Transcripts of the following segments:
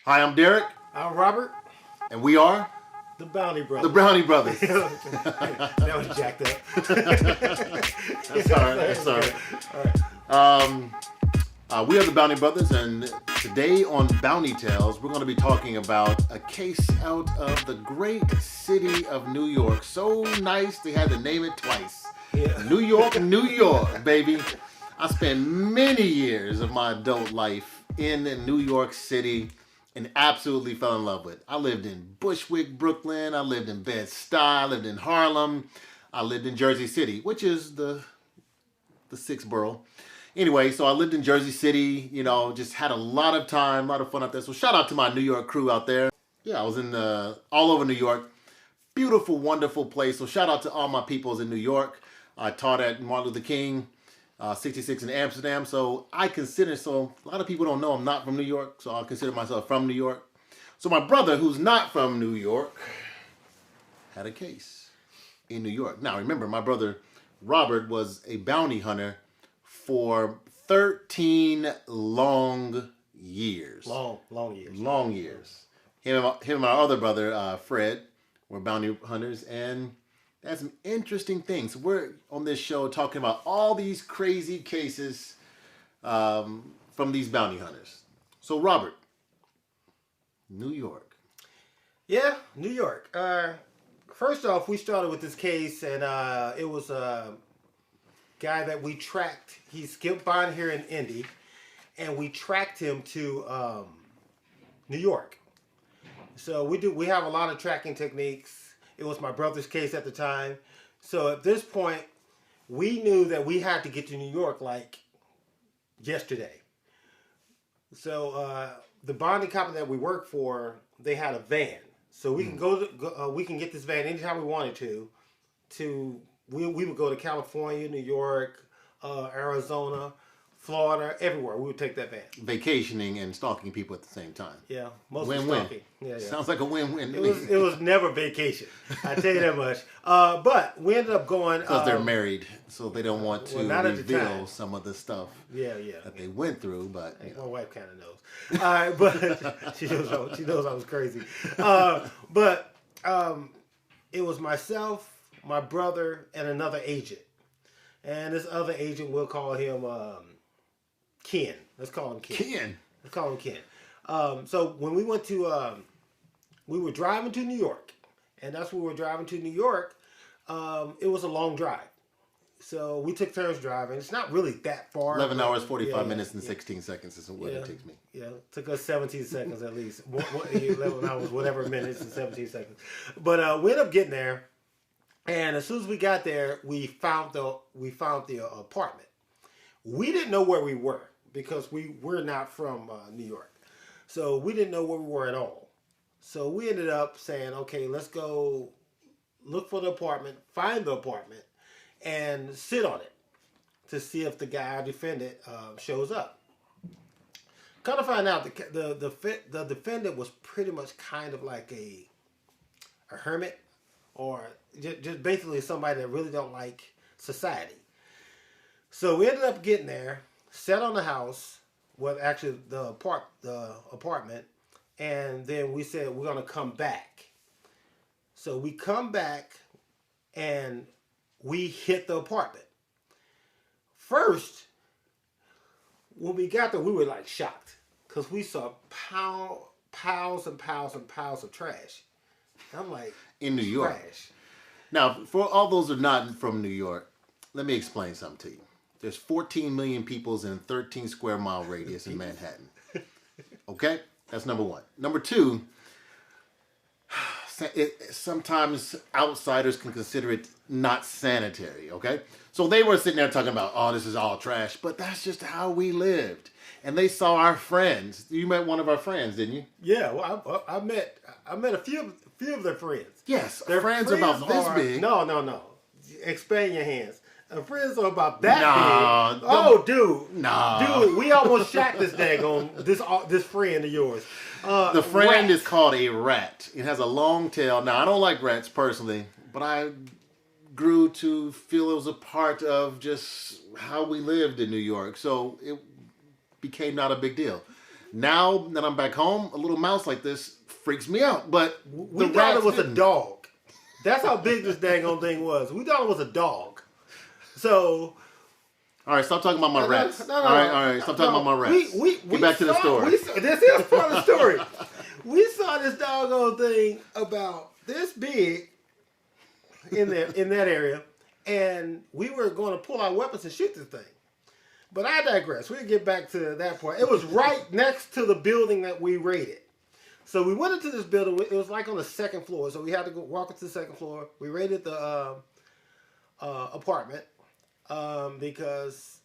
Hi, I'm Derek, I'm Robert, and we are the Bounty the Brothers. Brownie Brothers. That was jacked up. That's all right. That's all right. We are the Bounty Brothers, and today on Bounty Tales, we're going to be talking about a case out of the great city of New York. So nice they had to name it twice. Yeah. New York, New York, baby. I spent many years of my adult life in New York City and absolutely fell in love with it. I lived in Bushwick, Brooklyn. I lived in Bed-Stuy. I lived in Harlem. I lived in Jersey City, which is the sixth borough. Anyway, so I lived in Jersey City, just had a lot of time, a lot of fun out there. So shout out to my New York crew out there. Yeah, I was in all over New York. Beautiful, wonderful place. So shout out to all my peoples in New York. I taught at Martin Luther King, 66 in Amsterdam. So a lot of people don't know I'm not from New York. So I consider myself from New York. So my brother, who's not from New York, had a case in New York. Now remember, my brother Robert was a bounty hunter for 13 long years. Long years. Long years. Him and my other brother, Fred, were bounty hunters, and that's some interesting things. We're on this show talking about all these crazy cases from these bounty hunters. So, Robert, New York. Yeah, New York. First off, we started with this case, and it was a guy that we tracked. He skipped by here in Indy, and we tracked him to New York. So we have a lot of tracking techniques. It was my brother's case at the time. So at this point, we knew that we had to get to New York like yesterday. So the bonding company that we work for, they had a van. So we can we can get this van anytime we wanted to we would go to California, New York, Arizona, Florida, everywhere. We would take that van. Vacationing and stalking people at the same time. Yeah, mostly Win-win. stalking. Yeah. Sounds like a win-win. It was never vacation. I tell you that much. But we ended up going because they're married, so they don't want to not at the time. reveal some of the stuff that they went through. But my wife kind of knows. But she knows I was crazy. But it was myself, my brother, and another agent. And this other agent, we'll call him Ken. Let's call him Ken. Let's call him Ken. So when we went to, we were driving to New York. And that's when we were driving to New York. It was a long drive. So we took turns driving. It's not really that far. 11 hours, 45 minutes, and 16 seconds is what it takes me. Yeah, it took us 17 seconds at least. 11 hours, whatever minutes, and 17 seconds. But we ended up getting there. And as soon as we got there, we found the apartment. We didn't know where we were because we're not from New York. So we didn't know where we were at all. So we ended up saying, okay, let's go look for the apartment, find the apartment, and sit on it to see if the guy, our defendant, shows up. Kind of find out the defendant was pretty much kind of like a hermit, or just basically somebody that really don't like society. So we ended up getting there, sat on the house, well, actually the apartment, and then we said we're gonna come back. So we come back, and we hit the apartment. First, when we got there, we were like shocked because we saw piles and piles and piles of trash. I'm like, in New York. Trash. Now, for all those who are not from New York, let me explain something to you. There's 14 million people in a 13 square mile radius in Manhattan. Okay? That's number one. Number two, sometimes outsiders can consider it not sanitary, okay? So they were sitting there talking about, oh, this is all trash, but that's just how we lived. And they saw our friends. You met one of our friends, didn't you? Yeah, well, I met a few of their friends. Yes, their friends about this big. No. Expand your hands. Friends are about that big. Oh, dude, we almost shot this daggone this friend of yours. The friend is called a rat. It has a long tail. Now, I don't like rats personally, but I grew to feel it was a part of just how we lived in New York. So it became not a big deal. Now that I'm back home, a little mouse like this freaks me out. But We the thought rats it was a didn't. dog. That's how big this dang old thing was. We thought it was a dog. So All right, stop talking about my rats. All right, stop talking about my rats. Get back to the story. This is part of the story. We saw this doggone thing about this big in that area, and we were going to pull our weapons and shoot this thing. But I digress. We'll get back to that point. It was right next to the building that we raided. So we went into this building. It was like on the second floor. So we had to go walk into the second floor. We raided the apartment because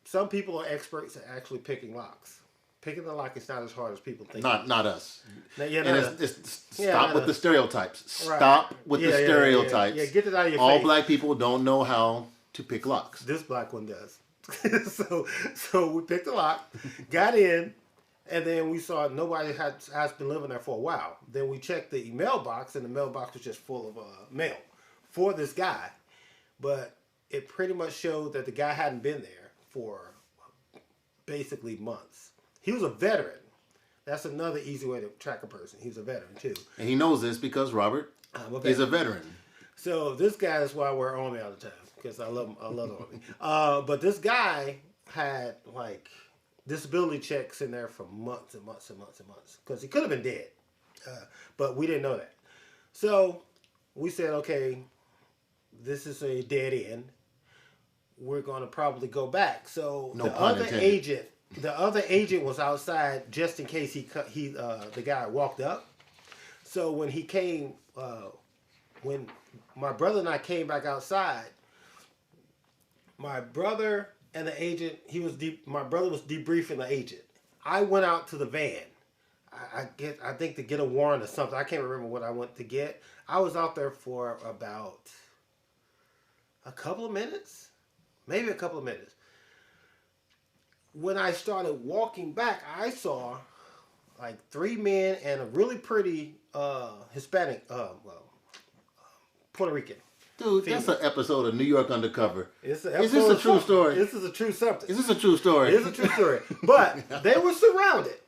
some people are experts at actually picking locks. Picking the lock is not as hard as people think. Not us. Yeah, And stop with the stereotypes. Right. Stop with the stereotypes. Yeah, get it out of your All face. black people don't know how to pick locks. This black one does. so we picked the lock, got in, and then we saw nobody has been living there for a while. Then we checked the mailbox, and the mailbox was just full of mail for this guy. But it pretty much showed that the guy hadn't been there for basically months. He was a veteran. That's another easy way to track a person. He was a veteran too. And he knows this because Robert is a veteran. So this guy is why we're Army all the time, because I love the Army. But this guy had like disability checks in there for months and months and months and months, because he could have been dead, but we didn't know that. So we said, okay, this is a dead end. We're going to probably go back. So No the pun other intended. agent was outside just in case the guy walked up. So when he came, when my brother and I came back outside, my brother and the agent, my brother was debriefing the agent. I went out to the van. I think to get a warrant or something. I can't remember what I went to get. I was out there for about a couple of minutes, maybe a couple of minutes. When I started walking back, I saw like 3 men and a really pretty Hispanic, Puerto Rican. Dude, that's an episode of New York Undercover. Is this a true story? This is a true subject. Is this a true story? It is a true story. But they were surrounded,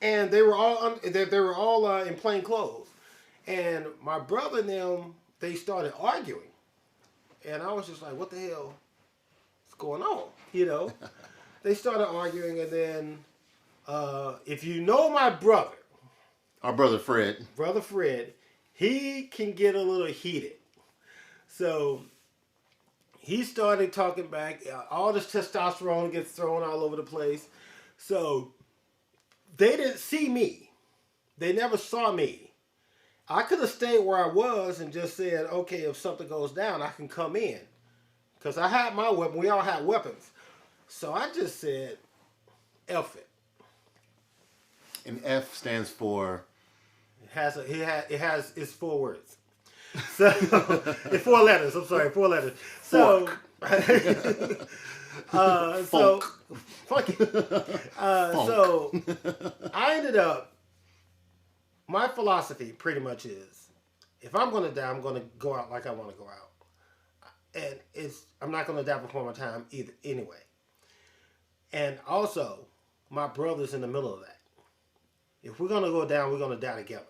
and they were all in plain clothes. And my brother and them, they started arguing, and I was just like, "What the hell is going on?" You know. They started arguing, and then if you know my brother, Our brother Fred. he can get a little heated. So he started talking back. All this testosterone gets thrown all over the place. So they didn't see me. They never saw me. I could have stayed where I was and just said, okay, if something goes down, I can come in. Because I had my weapon. We all had weapons. So I just said, F it. And F stands for? It's 4 words. So it's 4 letters. I'm sorry, 4 letters. So so fuck it. So I ended up. My philosophy pretty much is, if I'm gonna die, I'm gonna go out like I want to go out, and I'm not gonna die before my time either. Anyway, and also my brother's in the middle of that. If we're gonna go down, we're gonna die together.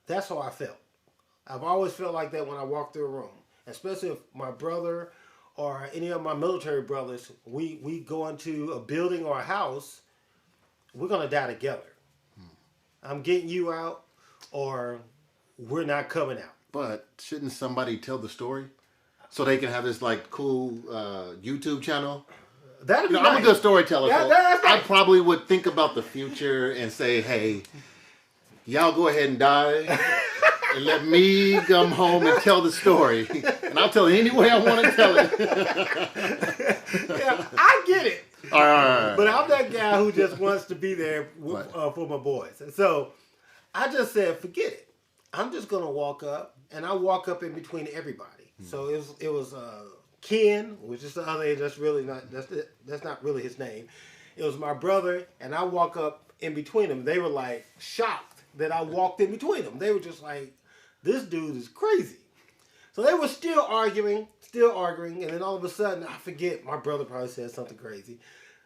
That's how I felt. I've always felt like that when I walk through a room, especially if my brother or any of my military brothers, we go into a building or a house, we're going to die together. I'm getting you out, or we're not coming out. But shouldn't somebody tell the story so they can have this like cool YouTube channel? That'd be nice. I'm a good storyteller, so that's I nice. probably would think about the future and say, hey, y'all go ahead and die and let me come home and tell the story. And I'll tell it any way I want to tell it. Yeah, I get it. All right. But I'm that guy who just wants to be there for my boys. So I just said, forget it. I'm just going to walk up, and I walk up in between everybody. So it was Ken, which is the other age. That's not really his name. It was my brother, and I walk up in between them. They were like shocked that I walked in between them. They were just like, this dude is crazy. So they were still arguing, and then all of a sudden, I forget, my brother probably said something crazy,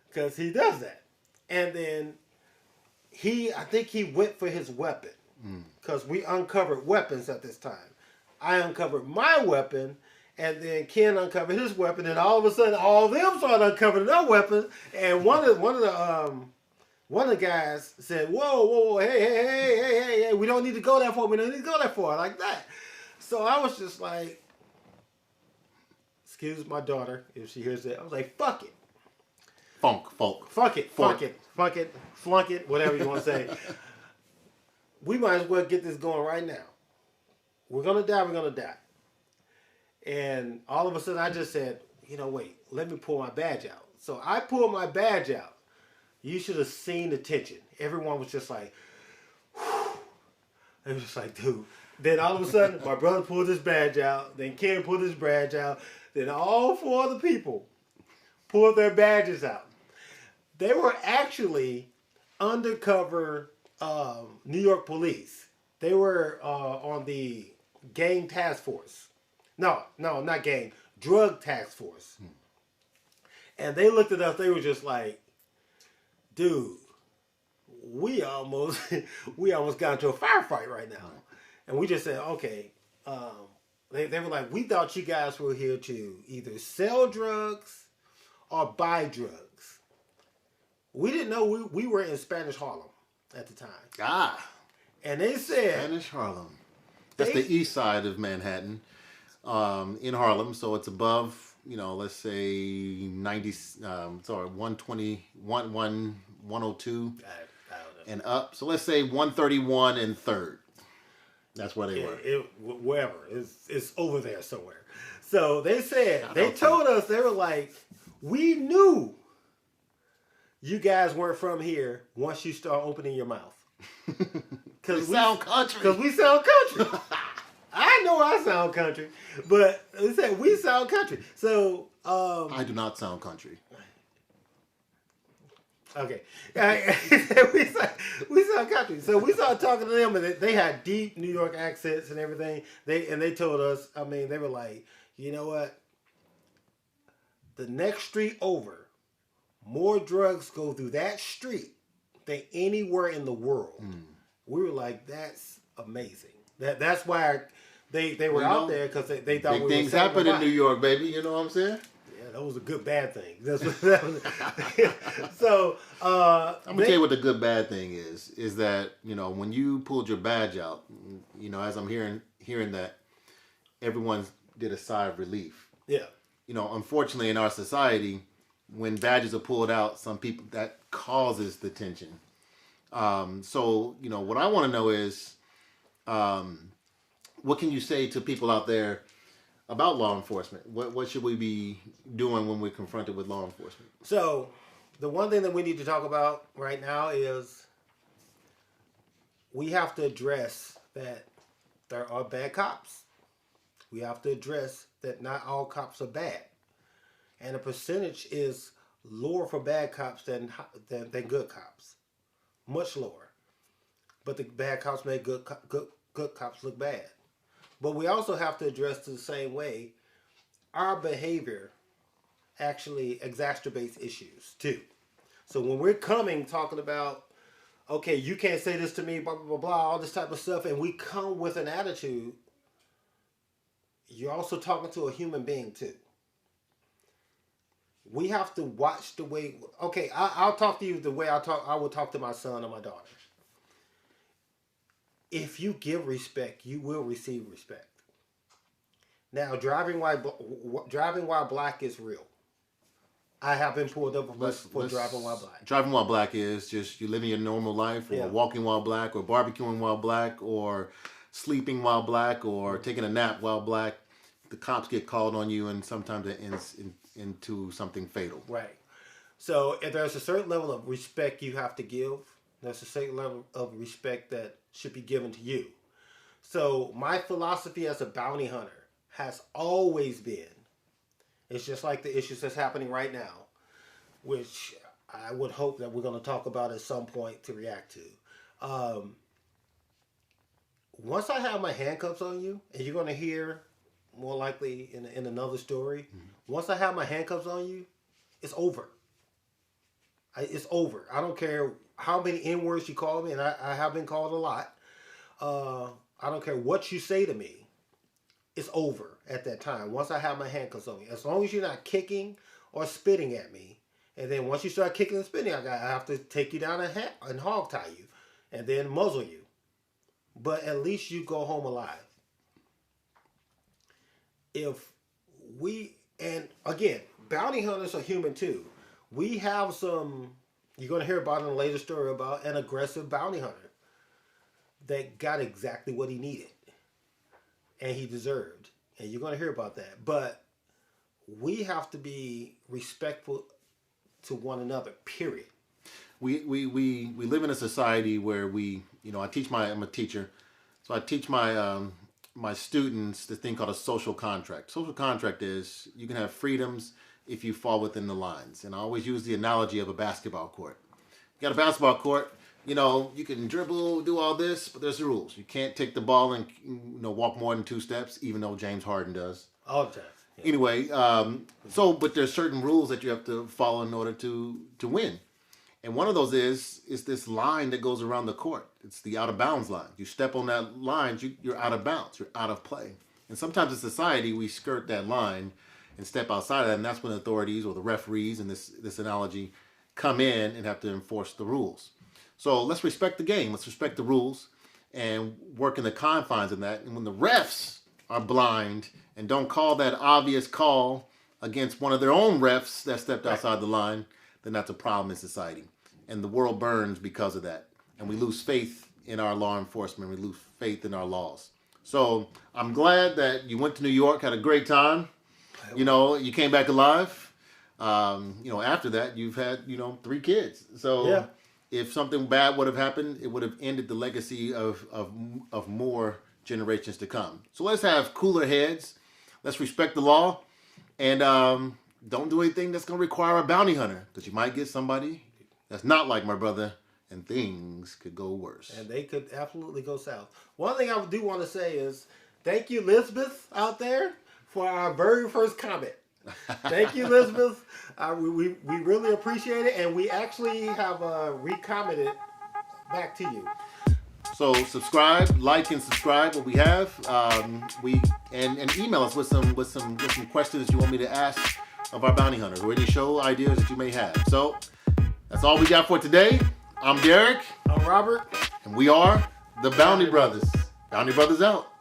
because he does that. And then I think he went for his weapon because we uncovered weapons at this time. I uncovered my weapon, and then Ken uncovered his weapon, and all of a sudden, all of them started uncovering their weapons. And one of the guys said, "Whoa, hey, we don't need to go that far. We don't need to go that far like that." So I was just like, excuse my daughter if she hears that. I was like, "Fuck it, fuck it, flunk it, whatever you want to say." We might as well get this going right now. We're gonna die. And all of a sudden, I just said, wait, let me pull my badge out. So I pulled my badge out. You should have seen the tension. Everyone was just like, whew. It was just like, dude. Then all of a sudden, my brother pulled his badge out. Then Ken pulled his badge out. Then all four other people pulled their badges out. They were actually undercover New York police. They were on the gang task force. No, not gang. Drug task force. And they looked at us. They were just like, dude, we almost got into a firefight right now. And we just said, okay. They were like, we thought you guys were here to either sell drugs or buy drugs. We didn't know we were in Spanish Harlem at the time. And they said... Spanish Harlem. That's the east side of Manhattan, in Harlem. So it's above, let's say 120, 102 and up. So let's say 131 and 3rd. That's where they were. Wherever. It's over there somewhere. So they said, they told us, they were like, we knew you guys weren't from here once you start opening your mouth. Because we sound country. I know I sound country, but they said we sound country. So I do not sound country. Okay, we sound country. So we started talking to them, and they had deep New York accents and everything. They told us. I mean, they were like, you know what? The next street over, more drugs go through that street than anywhere in the world. We were like, that's amazing. That's why they were out there, because they thought big we things happen in New York, baby. You know what I'm saying? Yeah, that was a good bad thing. So I'm gonna tell you what the good bad thing is that when you pulled your badge out, as I'm hearing that everyone did a sigh of relief. Yeah. Unfortunately, in our society, when badges are pulled out, some people that causes the tension. So what I want to know is, what can you say to people out there about law enforcement? What should we be doing when we're confronted with law enforcement? So, the one thing that we need to talk about right now is we have to address that there are bad cops. We have to address that not all cops are bad. And the percentage is lower for bad cops than good cops. Much lower. But the bad cops make good cops look bad. But we also have to address the same way our behavior actually exacerbates issues too. So when we're talking about, okay, you can't say this to me, blah, blah, blah, blah, all this type of stuff, and we come with an attitude, you're also talking to a human being too. We have to watch the way, okay, I'll talk to you the way I would talk to my son or my daughter. If you give respect, you will receive respect. Now, driving while black is real. I have been pulled up for driving while black. Driving while black is just you living your normal life, or walking while black, or barbecuing while black, or sleeping while black, or taking a nap while black. The cops get called on you, and sometimes it ends into something fatal. Right. So if there's a certain level of respect you have to give. There's a certain level of respect that should be given to you. So my philosophy as a bounty hunter has always been, it's just like the issues that's happening right now, which I would hope that we're going to talk about at some point to react to. Once I have my handcuffs on you, and you're going to hear more likely in another story, once I have my handcuffs on you, it's over. It's over. I don't care how many N words you call me, and I have been called a lot. I don't care what you say to me. It's over at that time. Once I have my handcuffs on you, as long as you're not kicking or spitting at me, and then once you start kicking and spitting, I have to take you down and hog tie you, and then muzzle you. But at least you go home alive. If we, and again, bounty hunters are human too. We have some, you're going to hear about in a later story about an aggressive bounty hunter that got exactly what he needed and he deserved. And you're going to hear about that. But we have to be respectful to one another, period. We live in a society where I'm a teacher, so I teach my students this thing called a social contract. Social contract is you can have freedoms if you fall within the lines. And I always use the analogy of a basketball court. You got a basketball court, you can dribble, do all this, but there's the rules. You can't take the ball and walk more than 2 steps, even though James Harden does. All the time. Yeah. Anyway, but there's certain rules that you have to follow in order to win. And one of those is this line that goes around the court. It's the out of bounds line. You step on that line, you're out of bounds. You're out of play. And sometimes in society, we skirt that line and step outside of that. And that's when authorities or the referees in this analogy come in and have to enforce the rules. So let's respect the game. Let's respect the rules and work in the confines of that. And when the refs are blind and don't call that obvious call against one of their own refs that stepped outside the line, then that's a problem in society. And the world burns because of that. And we lose faith in our law enforcement. We lose faith in our laws. So I'm glad that you went to New York, had a great time. You came back alive. After that, you've had, 3 kids. So yeah. If something bad would have happened, it would have ended the legacy of more generations to come. So let's have cooler heads. Let's respect the law. And don't do anything that's going to require a bounty hunter, because you might get somebody that's not like my brother, and things could go worse. And they could absolutely go south. One thing I do want to say is thank you, Elizabeth, out there, for our very first comment. Thank you, Elizabeth. We really appreciate it, and we actually have recommented back to you. So subscribe, like, and subscribe. What we have, and email us with some questions you want me to ask of our bounty hunters, or any show ideas that you may have. So that's all we got for today. I'm Derek. I'm Robert. And we are the Bounty Brothers. Bounty Brothers out.